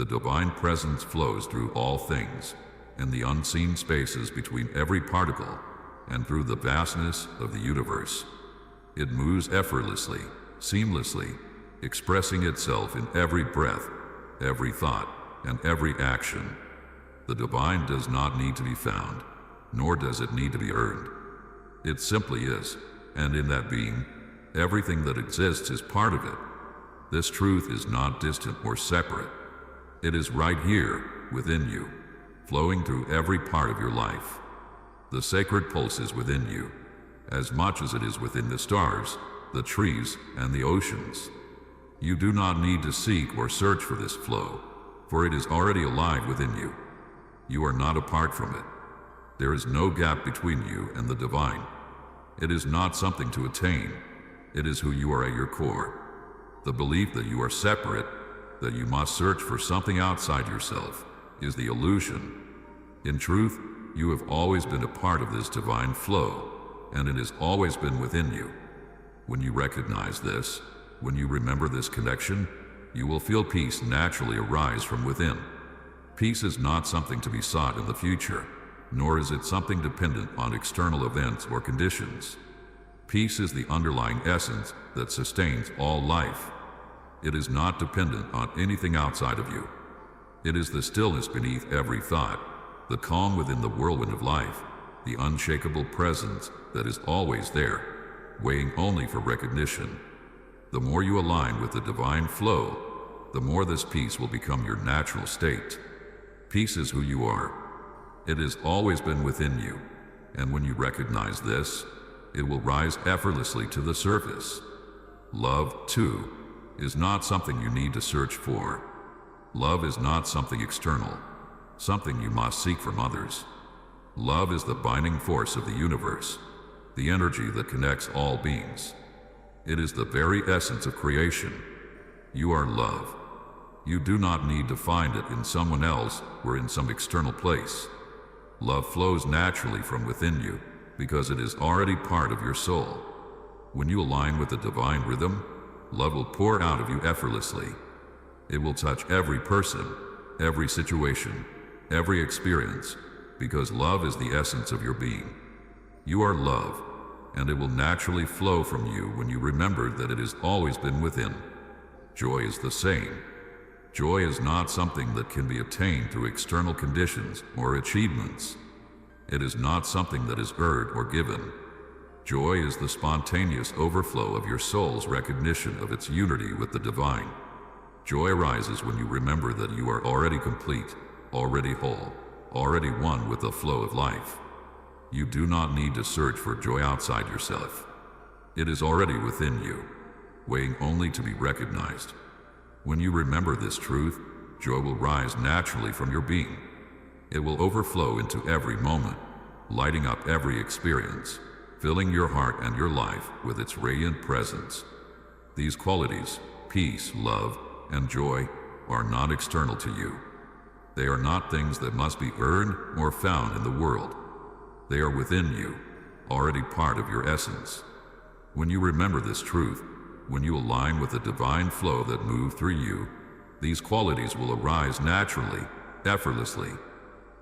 The divine presence flows through all things, in the unseen spaces between every particle, and through the vastness of the universe. It moves effortlessly, seamlessly, expressing itself in every breath, every thought, and every action. The divine does not need to be found, nor does it need to be earned. It simply is, and in that being, everything that exists is part of it. This truth is not distant or separate. It is right here, within you, flowing through every part of your life. The sacred pulse is within you, as much as it is within the stars, the trees, and the oceans. You do not need to seek or search for this flow, for it is already alive within you. You are not apart from it. There is no gap between you and the divine. It is not something to attain. It is who you are at your core. The belief that you are separate, that you must search for something outside yourself, is the illusion. In truth, you have always been a part of this divine flow, and it has always been within you. When you recognize this, when you remember this connection, you will feel peace naturally arise from within. Peace is not something to be sought in the future, nor is it something dependent on external events or conditions. Peace is the underlying essence that sustains all life. It is not dependent on anything outside of you. It is the stillness beneath every thought, the calm within the whirlwind of life, the unshakable presence that is always there, waiting only for recognition. The more you align with the divine flow, the more this peace will become your natural state. Peace is who you are. It has always been within you, and when you recognize this, it will rise effortlessly to the surface. Love, too, is not something you need to search for. Love is not something external, something you must seek from others. Love is the binding force of the universe, the energy that connects all beings. It is the very essence of creation. You are love. You do not need to find it in someone else or in some external place. Love flows naturally from within you because it is already part of your soul. When you align with the divine rhythm, love will pour out of you effortlessly. It will touch every person, every situation, every experience, because love is the essence of your being. You are love, and it will naturally flow from you when you remember that it has always been within. Joy is the same. Joy is not something that can be obtained through external conditions or achievements. It is not something that is earned or given. Joy is the spontaneous overflow of your soul's recognition of its unity with the divine. Joy arises when you remember that you are already complete, already whole, already one with the flow of life. You do not need to search for joy outside yourself. It is already within you, waiting only to be recognized. When you remember this truth, joy will rise naturally from your being. It will overflow into every moment, lighting up every experience, filling your heart and your life with its radiant presence. These qualities, peace, love, and joy, are not external to you. They are not things that must be earned or found in the world. They are within you, already part of your essence. When you remember this truth, when you align with the divine flow that moves through you, these qualities will arise naturally, effortlessly.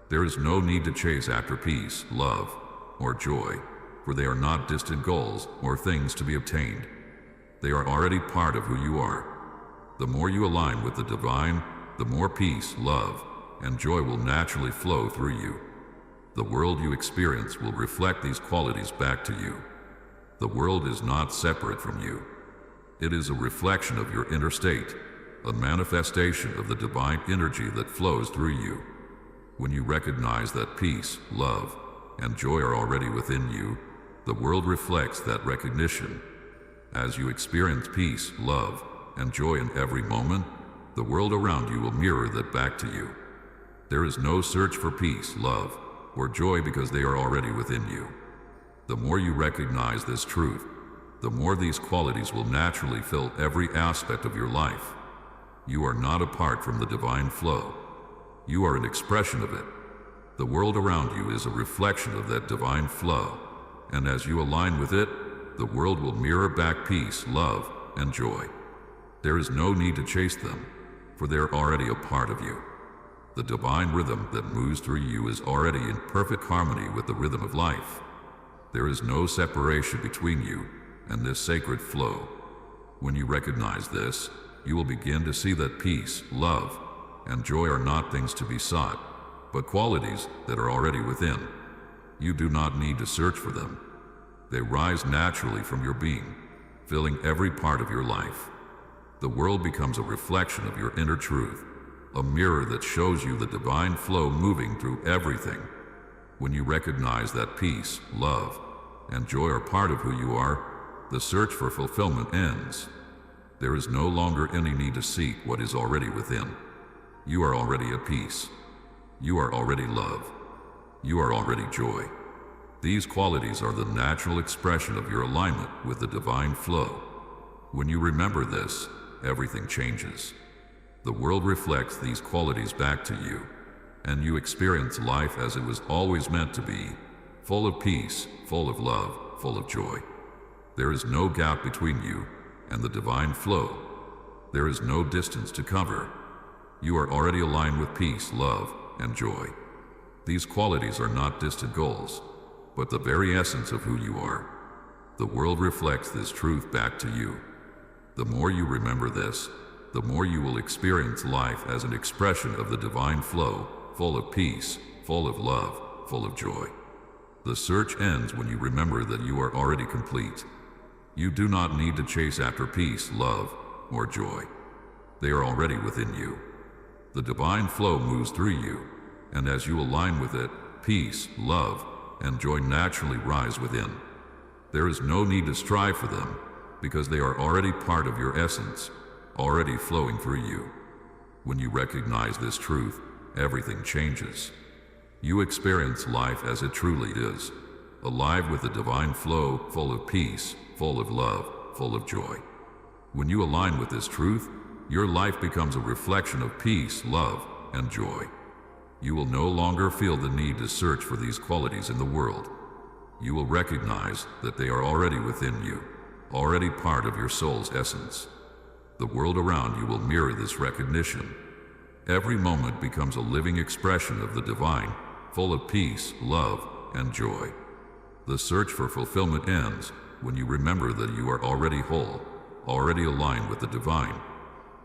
There is no need to chase after peace, love, or joy, for they are not distant goals or things to be obtained. They are already part of who you are. The more you align with the divine, the more peace, love, and joy will naturally flow through you. The world you experience will reflect these qualities back to you. The world is not separate from you. It is a reflection of your inner state, a manifestation of the divine energy that flows through you. When you recognize that peace, love, and joy are already within you, the world reflects that recognition. As you experience peace, love, and joy in every moment, the world around you will mirror that back to you. There is no search for peace, love, or joy because they are already within you. The more you recognize this truth, the more these qualities will naturally fill every aspect of your life. You are not apart from the divine flow. You are an expression of it. The world around you is a reflection of that divine flow, and as you align with it, the world will mirror back peace, love, and joy. There is no need to chase them, for they are already a part of you. The divine rhythm that moves through you is already in perfect harmony with the rhythm of life. There is no separation between you and this sacred flow. When you recognize this, you will begin to see that peace, love, and joy are not things to be sought, but qualities that are already within. You do not need to search for them. They rise naturally from your being, filling every part of your life. The world becomes a reflection of your inner truth, a mirror that shows you the divine flow moving through everything. When you recognize that peace, love, and joy are part of who you are, the search for fulfillment ends. There is no longer any need to seek what is already within. You are already at peace. You are already love. You are already joy. These qualities are the natural expression of your alignment with the divine flow. When you remember this, everything changes. The world reflects these qualities back to you, and you experience life as it was always meant to be, full of peace, full of love, full of joy. There is no gap between you and the divine flow. There is no distance to cover. You are already aligned with peace, love, and joy. These qualities are not distant goals, but the very essence of who you are. The world reflects this truth back to you. The more you remember this, the more you will experience life as an expression of the divine flow, full of peace, full of love, full of joy. The search ends when you remember that you are already complete. You do not need to chase after peace, love, or joy. They are already within you. The divine flow moves through you, and as you align with it, peace, love, and joy naturally rise within. There is no need to strive for them, because they are already part of your essence, already flowing through you. When you recognize this truth, everything changes. You experience life as it truly is, alive with the divine flow, full of peace, full of love, full of joy. When you align with this truth, your life becomes a reflection of peace, love, and joy. You will no longer feel the need to search for these qualities in the world. You will recognize that they are already within you, already part of your soul's essence. The world around you will mirror this recognition. Every moment becomes a living expression of the divine, full of peace, love, and joy. The search for fulfillment ends when you remember that you are already whole, already aligned with the divine.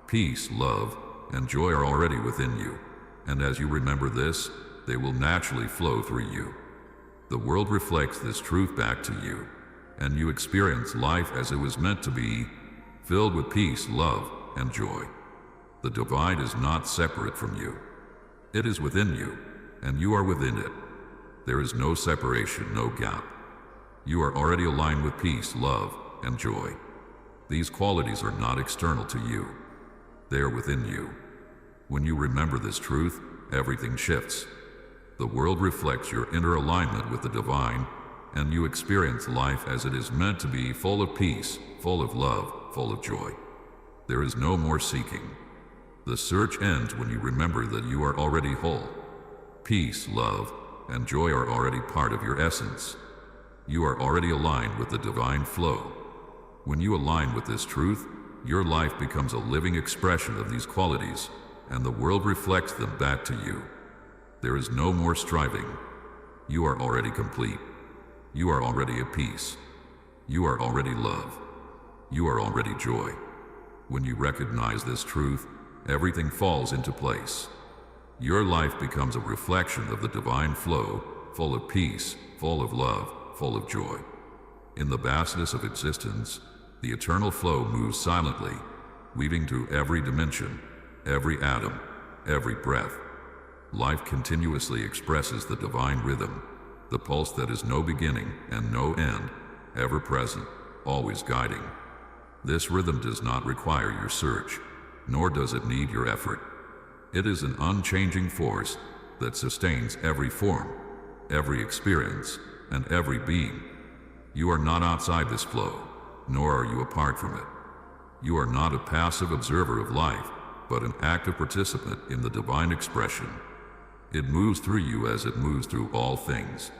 Peace, love, and joy are already within you, and as you remember this, they will naturally flow through you. The world reflects this truth back to you, and you experience life as it was meant to be, filled with peace, love, and joy. The divine is not separate from you. It is within you, and you are within it. There is no separation, no gap. You are already aligned with peace, love, and joy. These qualities are not external to you. They are within you. When you remember this truth, everything shifts. The world reflects your inner alignment with the divine, and you experience life as it is meant to be, full of peace, full of love, full of joy. There is no more seeking. The search ends when you remember that you are already whole. Peace, love, and joy are already part of your essence. You are already aligned with the divine flow. When you align with this truth, your life becomes a living expression of these qualities, and the world reflects them back to you. There is no more striving. You are already complete. You are already at peace. You are already love. You are already joy. When you recognize this truth, everything falls into place. Your life becomes a reflection of the divine flow, full of peace, full of love, full of joy. In the vastness of existence, the eternal flow moves silently, weaving through every dimension, every atom, every breath. Life continuously expresses the divine rhythm, the pulse that is no beginning and no end, ever present, always guiding. This rhythm does not require your search, nor does it need your effort. It is an unchanging force that sustains every form, every experience, and every being. You are not outside this flow, nor are you apart from it. You are not a passive observer of life, but an active participant in the divine expression. It moves through you as it moves through all things,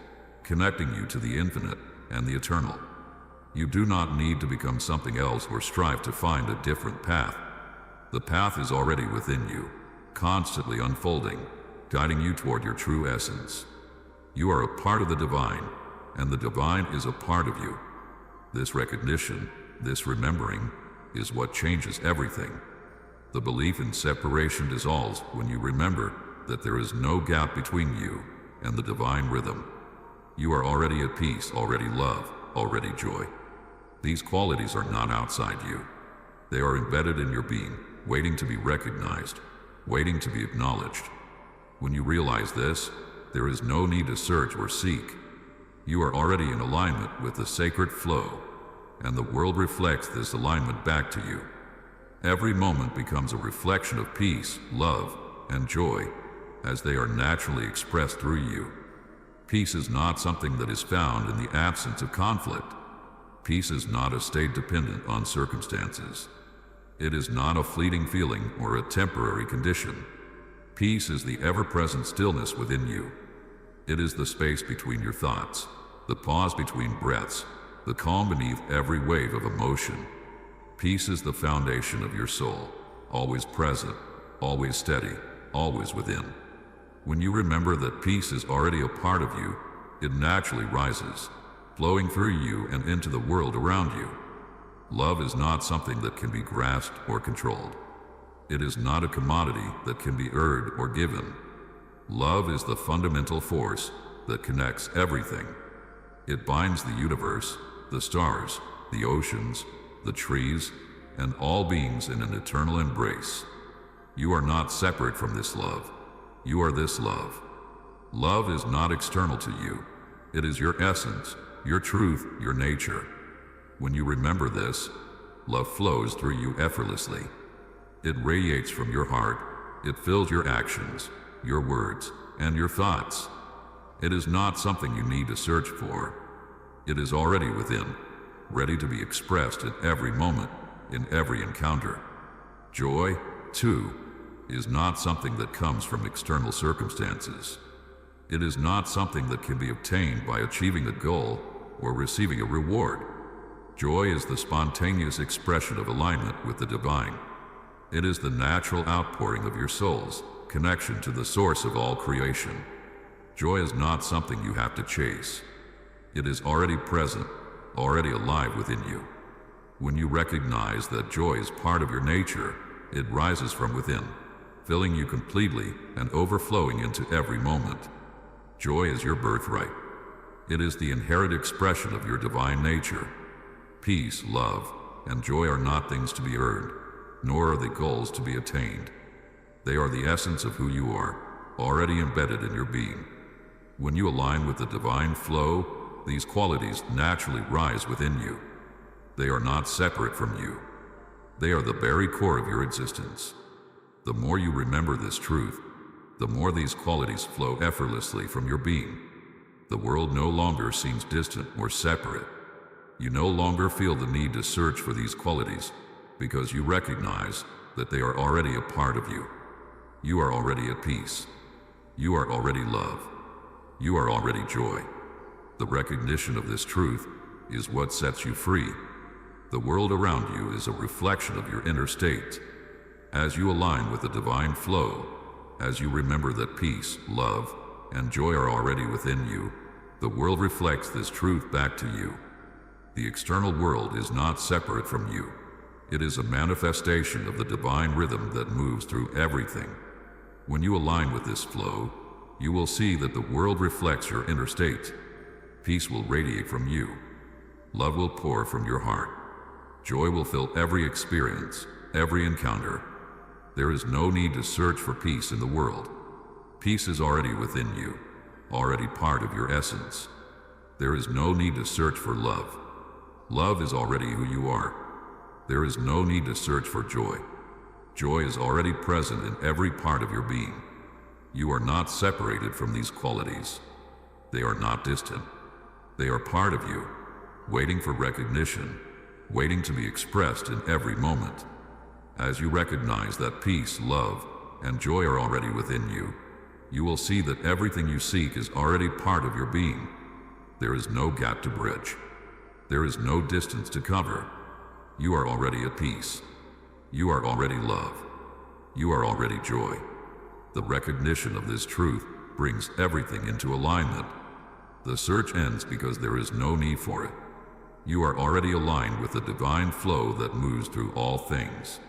connecting you to the infinite and the eternal. You do not need to become something else or strive to find a different path. The path is already within you, constantly unfolding, guiding you toward your true essence. You are a part of the divine, and the divine is a part of you. This recognition, this remembering, is what changes everything. The belief in separation dissolves when you remember that there is no gap between you and the divine rhythm. You are already at peace, already love, already joy. These qualities are not outside you. They are embedded in your being, waiting to be recognized, waiting to be acknowledged. When you realize this, there is no need to search or seek. You are already in alignment with the sacred flow, and the world reflects this alignment back to you. Every moment becomes a reflection of peace, love, and joy, as they are naturally expressed through you. Peace is not something that is found in the absence of conflict. Peace is not a state dependent on circumstances. It is not a fleeting feeling or a temporary condition. Peace is the ever-present stillness within you. It is the space between your thoughts, the pause between breaths, the calm beneath every wave of emotion. Peace is the foundation of your soul, always present, always steady, always within. When you remember that peace is already a part of you, it naturally rises, flowing through you and into the world around you. Love is not something that can be grasped or controlled. It is not a commodity that can be earned or given. Love is the fundamental force that connects everything. It binds the universe, the stars, the oceans, the trees, and all beings in an eternal embrace. You are not separate from this love. You are this love. Love is not external to you. It is your essence, your truth, your nature. When you remember this, love flows through you effortlessly. It radiates from your heart. It fills your actions, your words, and your thoughts. It is not something you need to search for. It is already within, ready to be expressed in every moment, in every encounter. Joy, too, is not something that comes from external circumstances. It is not something that can be obtained by achieving a goal or receiving a reward. Joy is the spontaneous expression of alignment with the divine. It is the natural outpouring of your soul's connection to the source of all creation. Joy is not something you have to chase. It is already present, already alive within you. When you recognize that joy is part of your nature, it rises from within, filling you completely and overflowing into every moment. Joy is your birthright. It is the inherent expression of your divine nature. Peace, love, and joy are not things to be earned, nor are they goals to be attained. They are the essence of who you are, already embedded in your being. When you align with the divine flow, these qualities naturally rise within you. They are not separate from you. They are the very core of your existence. The more you remember this truth, the more these qualities flow effortlessly from your being. The world no longer seems distant or separate. You no longer feel the need to search for these qualities because you recognize that they are already a part of you. You are already at peace. You are already love. You are already joy. The recognition of this truth is what sets you free. The world around you is a reflection of your inner state. As you align with the divine flow, as you remember that peace, love, and joy are already within you, the world reflects this truth back to you. The external world is not separate from you. It is a manifestation of the divine rhythm that moves through everything. When you align with this flow, you will see that the world reflects your inner state. Peace will radiate from you. Love will pour from your heart. Joy will fill every experience, every encounter. There is no need to search for peace in the world. Peace is already within you, already part of your essence. There is no need to search for love. Love is already who you are. There is no need to search for joy. Joy is already present in every part of your being. You are not separated from these qualities. They are not distant. They are part of you, waiting for recognition, waiting to be expressed in every moment. As you recognize that peace, love, and joy are already within you, you will see that everything you seek is already part of your being. There is no gap to bridge. There is no distance to cover. You are already at peace. You are already love. You are already joy. The recognition of this truth brings everything into alignment. The search ends because there is no need for it. You are already aligned with the divine flow that moves through all things.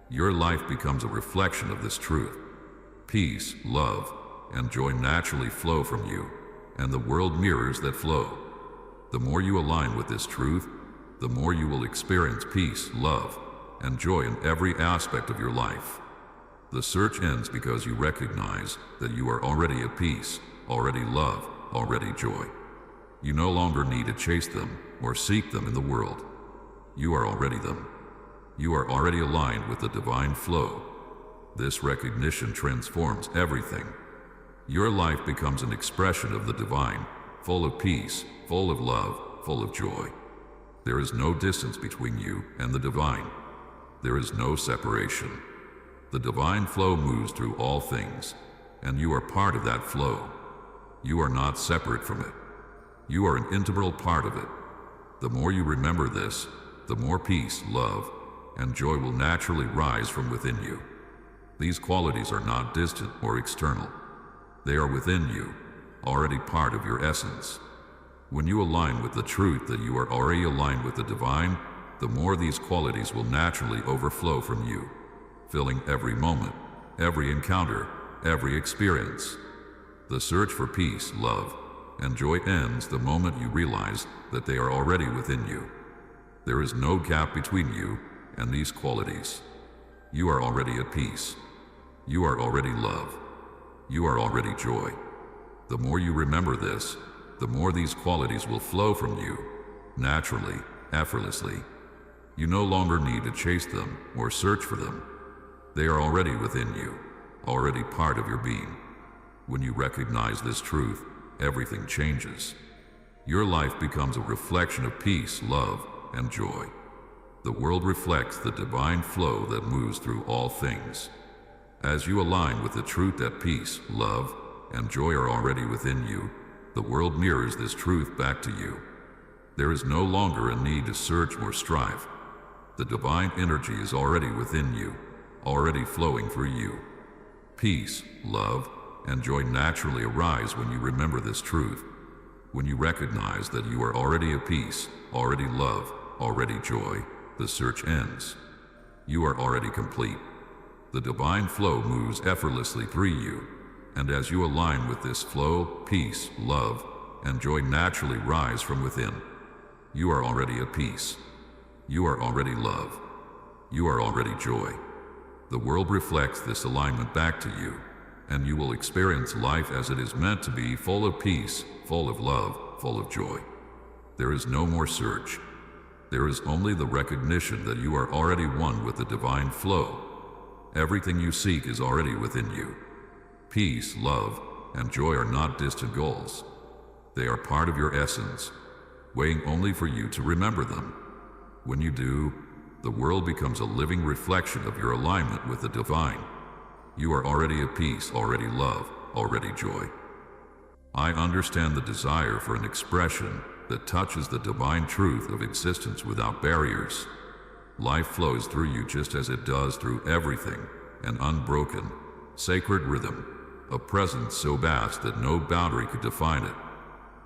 Your life becomes a reflection of this truth. Peace, love, and joy naturally flow from you, and the world mirrors that flow. The more you align with this truth, the more you will experience peace, love, and joy in every aspect of your life. The search ends because you recognize that you are already at peace, already love, already joy. You no longer need to chase them or seek them in the world. You are already them. You are already aligned with the divine flow. This recognition transforms everything. Your life becomes an expression of the divine, full of peace, full of love, full of joy. There is no distance between you and the divine. There is no separation. The divine flow moves through all things, and you are part of that flow. You are not separate from it. You are an integral part of it. The more you remember this, the more peace, love, and joy will naturally rise from within you. These qualities are not distant or external. They are within you, already part of your essence. When you align with the truth that you are already aligned with the divine, the more these qualities will naturally overflow from you, filling every moment, every encounter, every experience. The search for peace, love, and joy ends the moment you realize that they are already within you. There is no gap between you and these qualities. You are already at peace. You are already love. You are already joy. The more you remember this, the more these qualities will flow from you, naturally, effortlessly. You no longer need to chase them or search for them. They are already within you, already part of your being. When you recognize this truth, everything changes. Your life becomes a reflection of peace, love, and joy. The world reflects the divine flow that moves through all things. As you align with the truth that peace, love, and joy are already within you, the world mirrors this truth back to you. There is no longer a need to search or strive. The divine energy is already within you, already flowing through you. Peace, love, and joy naturally arise when you remember this truth. When you recognize that you are already at peace, already love, already joy, the search ends. You are already complete. The divine flow moves effortlessly through you, and as you align with this flow, peace, love, and joy naturally rise from within. You are already at peace. You are already love. You are already joy. The world reflects this alignment back to you, and you will experience life as it is meant to be, full of peace, full of love, full of joy. There is no more search. There is only the recognition that you are already one with the divine flow. Everything you seek is already within you. Peace, love, and joy are not distant goals. They are part of your essence, waiting only for you to remember them. When you do, the world becomes a living reflection of your alignment with the divine. You are already at peace, already love, already joy. I understand the desire for an expression that touches the divine truth of existence without barriers. Life flows through you just as it does through everything, an unbroken, sacred rhythm, a presence so vast that no boundary could define it.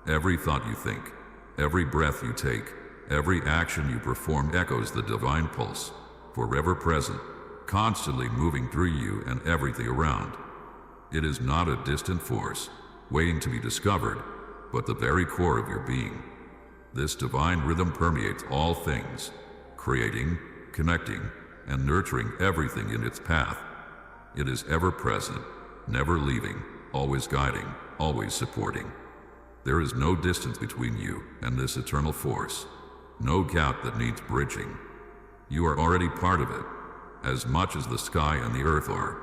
Every thought you think, every breath you take, every action you perform echoes the divine pulse, forever present, constantly moving through you and everything around. It is not a distant force, waiting to be discovered, but the very core of your being. This divine rhythm permeates all things, creating, connecting, and nurturing everything in its path. It is ever present, never leaving, always guiding, always supporting. There is no distance between you and this eternal force, no gap that needs bridging. You are already part of it, as much as the sky and the earth are.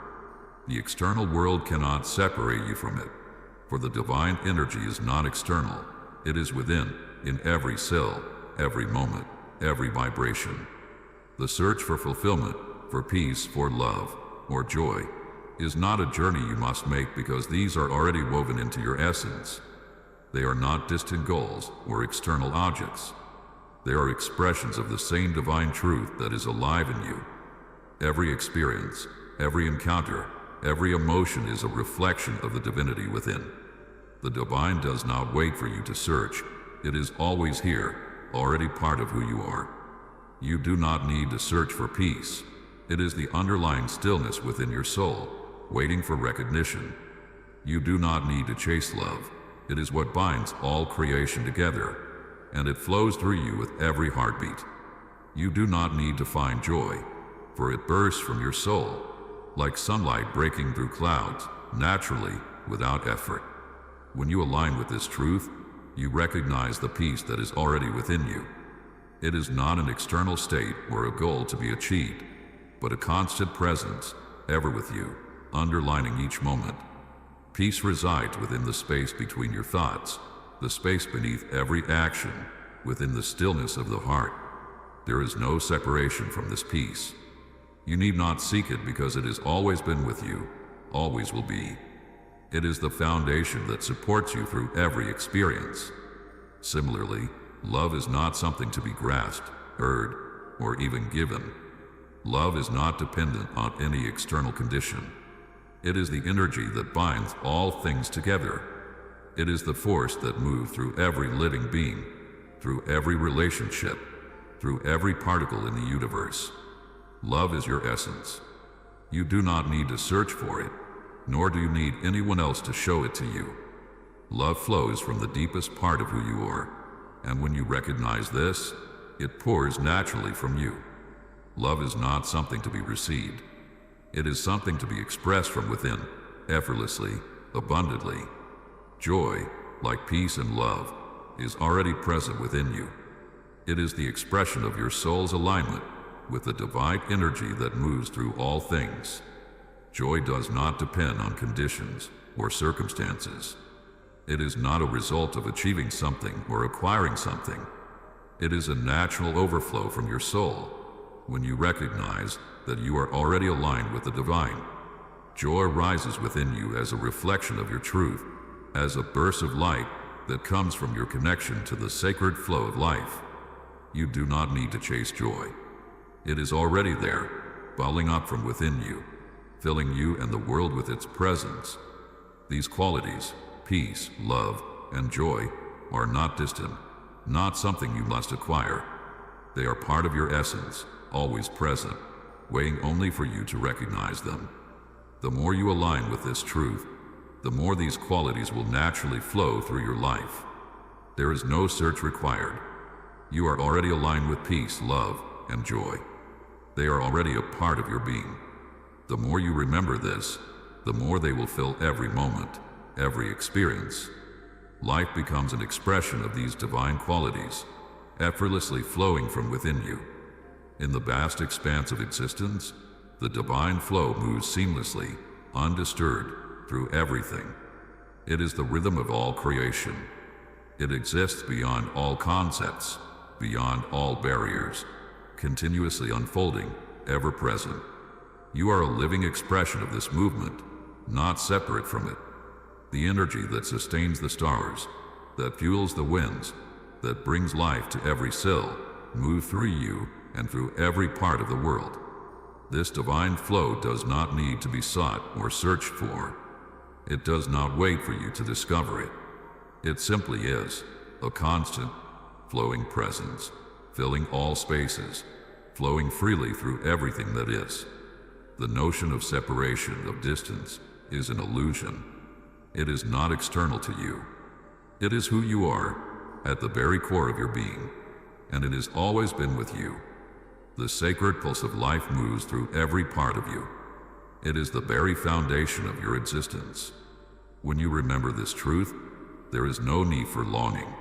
The external world cannot separate you from it, for the divine energy is not external, it is within, in every cell, every moment, every vibration. The search for fulfillment, for peace, for love, or joy, is not a journey you must make because these are already woven into your essence. They are not distant goals or external objects. They are expressions of the same divine truth that is alive in you. Every experience, every encounter, every emotion is a reflection of the divinity within. The divine does not wait for you to search. It is always here, already part of who you are. You do not need to search for peace. It is the underlying stillness within your soul, waiting for recognition. You do not need to chase love. It is what binds all creation together, and it flows through you with every heartbeat. You do not need to find joy, for it bursts from your soul, like sunlight breaking through clouds, naturally, without effort. When you align with this truth, you recognize the peace that is already within you. It is not an external state or a goal to be achieved, but a constant presence, ever with you, underlining each moment. Peace resides within the space between your thoughts, the space beneath every action, within the stillness of the heart. There is no separation from this peace. You need not seek it because it has always been with you, always will be. It is the foundation that supports you through every experience. Similarly, love is not something to be grasped, heard, or even given. Love is not dependent on any external condition. It is the energy that binds all things together. It is the force that moves through every living being, through every relationship, through every particle in the universe. Love is your essence. You do not need to search for it, nor do you need anyone else to show it to you. Love flows from the deepest part of who you are, and when you recognize this, it pours naturally from you. Love is not something to be received. It is something to be expressed from within, effortlessly, abundantly. Joy, like peace and love, is already present within you. It is the expression of your soul's alignment with the divine energy that moves through all things. Joy does not depend on conditions or circumstances. It is not a result of achieving something or acquiring something. It is a natural overflow from your soul when you recognize that you are already aligned with the divine. Joy rises within you as a reflection of your truth, as a burst of light that comes from your connection to the sacred flow of life. You do not need to chase joy. It is already there, bubbling up from within you, filling you and the world with its presence. These qualities, peace, love, and joy, are not distant, not something you must acquire. They are part of your essence, always present, waiting only for you to recognize them. The more you align with this truth, the more these qualities will naturally flow through your life. There is no search required. You are already aligned with peace, love, and joy. They are already a part of your being. The more you remember this, the more they will fill every moment, every experience. Life becomes an expression of these divine qualities, effortlessly flowing from within you. In the vast expanse of existence, the divine flow moves seamlessly, undisturbed, through everything. It is the rhythm of all creation. It exists beyond all concepts, beyond all barriers, continuously unfolding, ever present. You are a living expression of this movement, not separate from it. The energy that sustains the stars, that fuels the winds, that brings life to every cell, moves through you and through every part of the world. This divine flow does not need to be sought or searched for. It does not wait for you to discover it. It simply is, a constant, flowing presence, filling all spaces, flowing freely through everything that is. The notion of separation, of distance, is an illusion. It is not external to you. It is who you are, at the very core of your being, and it has always been with you. The sacred pulse of life moves through every part of you. It is the very foundation of your existence. When you remember this truth, there is no need for longing.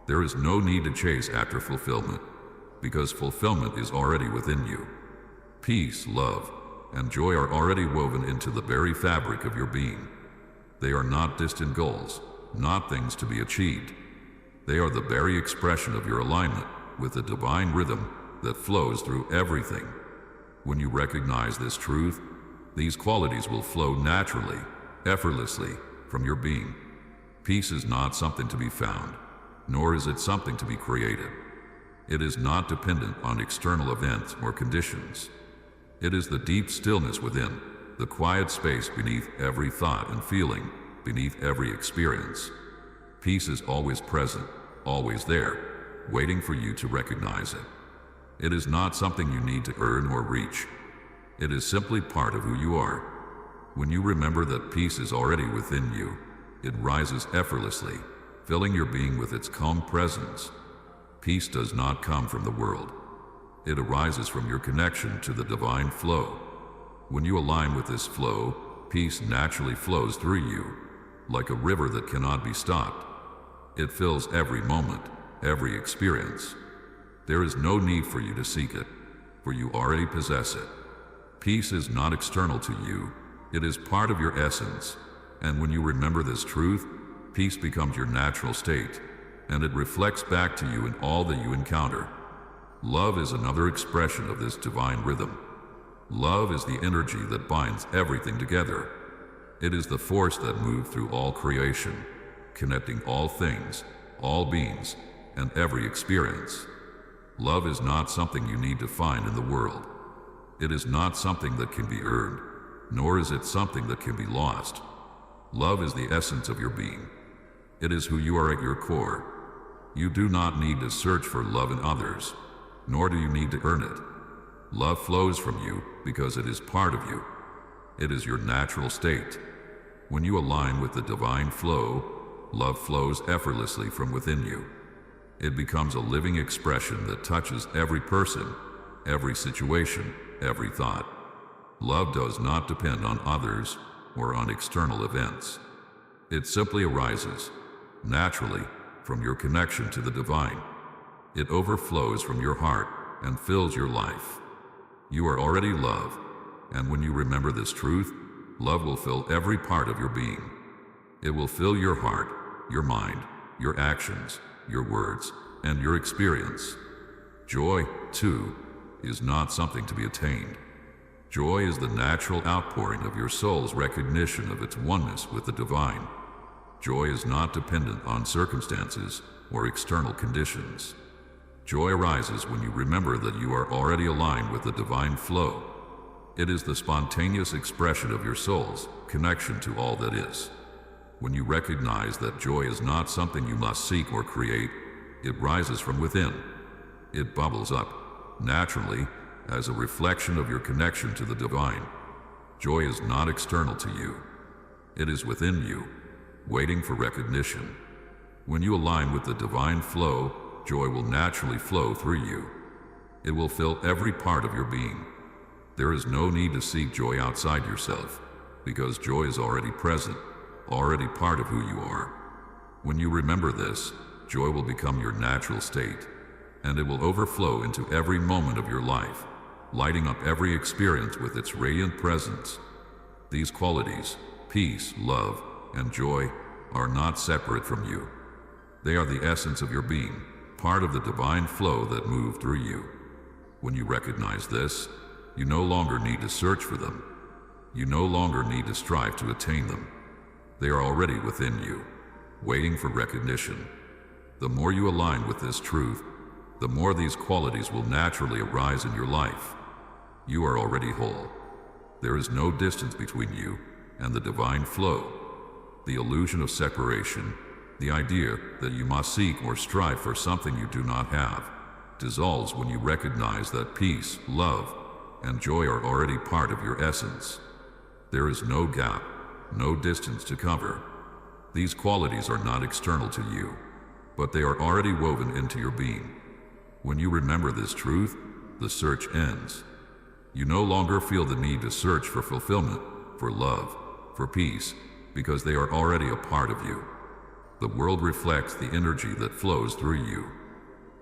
There is no need to chase after fulfillment, because fulfillment is already within you. Peace, love, and joy are already woven into the very fabric of your being. They are not distant goals, not things to be achieved. They are the very expression of your alignment with the divine rhythm that flows through everything. When you recognize this truth, these qualities will flow naturally, effortlessly, from your being. Peace is not something to be found, nor is it something to be created. It is not dependent on external events or conditions. It is the deep stillness within, the quiet space beneath every thought and feeling, beneath every experience. Peace is always present, always there, waiting for you to recognize it. It is not something you need to earn or reach. It is simply part of who you are. When you remember that peace is already within you, it rises effortlessly, filling your being with its calm presence. Peace does not come from the world. It arises from your connection to the divine flow. When you align with this flow, peace naturally flows through you, like a river that cannot be stopped. It fills every moment, every experience. There is no need for you to seek it, for you already possess it. Peace is not external to you, it is part of your essence. And when you remember this truth, peace becomes your natural state, and it reflects back to you in all that you encounter. Love is another expression of this divine rhythm. Love is the energy that binds everything together. It is the force that moves through all creation, connecting all things, all beings, and every experience. Love is not something you need to find in the world. It is not something that can be earned, nor is it something that can be lost. Love is the essence of your being. It is who you are at your core. You do not need to search for love in others, nor do you need to earn it. Love flows from you because it is part of you. It is your natural state. When you align with the divine flow, love flows effortlessly from within you. It becomes a living expression that touches every person, every situation, every thought. Love does not depend on others or on external events. It simply arises, naturally, from your connection to the divine. It overflows from your heart and fills your life. You are already love, and when you remember this truth, love will fill every part of your being. It will fill your heart, your mind, your actions, your words, and your experience. Joy, too, is not something to be attained. Joy is the natural outpouring of your soul's recognition of its oneness with the divine. Joy is not dependent on circumstances or external conditions. Joy arises when you remember that you are already aligned with the divine flow. It is the spontaneous expression of your soul's connection to all that is. When you recognize that joy is not something you must seek or create, it rises from within. It bubbles up, naturally, as a reflection of your connection to the divine. Joy is not external to you. It is within you, waiting for recognition. When you align with the divine flow, joy will naturally flow through you. It will fill every part of your being. There is no need to seek joy outside yourself, because joy is already present, already part of who you are. When you remember this, joy will become your natural state, and it will overflow into every moment of your life, lighting up every experience with its radiant presence. These qualities, peace, love, and joy, are not separate from you. They are the essence of your being, part of the divine flow that moves through you. When you recognize this, you no longer need to search for them. You no longer need to strive to attain them. They are already within you, waiting for recognition. The more you align with this truth, the more these qualities will naturally arise in your life. You are already whole. There is no distance between you and the divine flow. The illusion of separation, the idea that you must seek or strive for something you do not have, dissolves when you recognize that peace, love, and joy are already part of your essence. There is no gap, no distance to cover. These qualities are not external to you, but they are already woven into your being. When you remember this truth, the search ends. You no longer feel the need to search for fulfillment, for love, for peace, because they are already a part of you. The world reflects the energy that flows through you.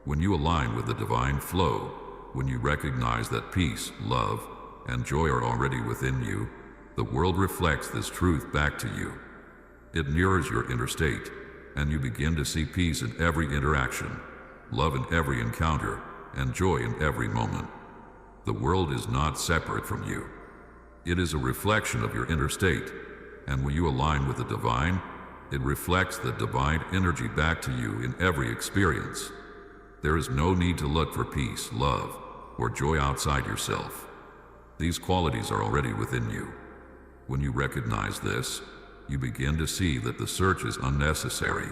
When you align with the divine flow, when you recognize that peace, love, and joy are already within you, the world reflects this truth back to you. It mirrors your inner state, and you begin to see peace in every interaction, love in every encounter, and joy in every moment. The world is not separate from you. It is a reflection of your inner state, and when you align with the divine, it reflects the divine energy back to you in every experience. There is no need to look for peace, love, or joy outside yourself. These qualities are already within you. When you recognize this, you begin to see that the search is unnecessary.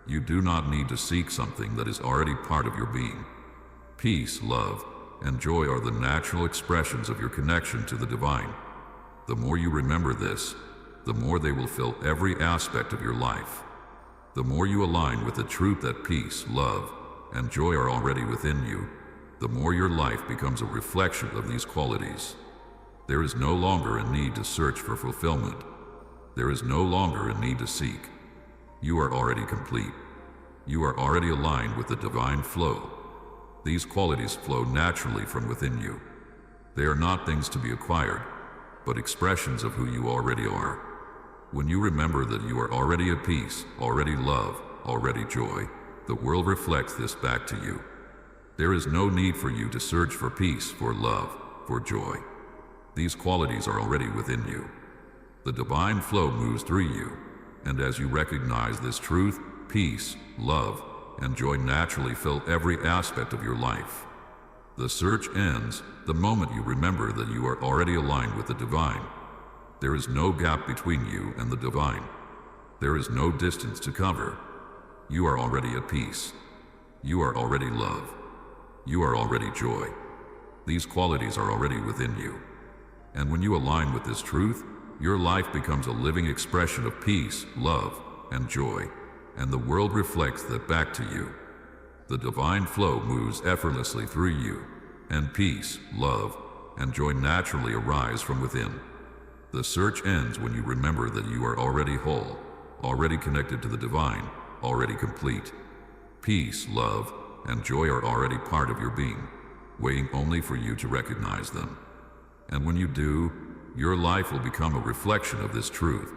You do not need to seek something that is already part of your being. Peace, love, and joy are the natural expressions of your connection to the divine. The more you remember this, the more they will fill every aspect of your life. The more you align with the truth that peace, love, and joy are already within you, the more your life becomes a reflection of these qualities. There is no longer a need to search for fulfillment. There is no longer a need to seek. You are already complete. You are already aligned with the divine flow. These qualities flow naturally from within you. They are not things to be acquired, but expressions of who you already are. When you remember that you are already at peace, already love, already joy, the world reflects this back to you. There is no need for you to search for peace, for love, for joy. These qualities are already within you. The divine flow moves through you, and as you recognize this truth, peace, love, and joy naturally fill every aspect of your life. The search ends the moment you remember that you are already aligned with the divine. There is no gap between you and the divine. There is no distance to cover. You are already at peace. You are already love. You are already joy. These qualities are already within you. And when you align with this truth, your life becomes a living expression of peace, love, and joy, and the world reflects that back to you. The divine flow moves effortlessly through you, and peace, love, and joy naturally arise from within. The search ends when you remember that you are already whole, already connected to the divine, already complete. Peace, love, and joy are already part of your being, waiting only for you to recognize them. And when you do, your life will become a reflection of this truth.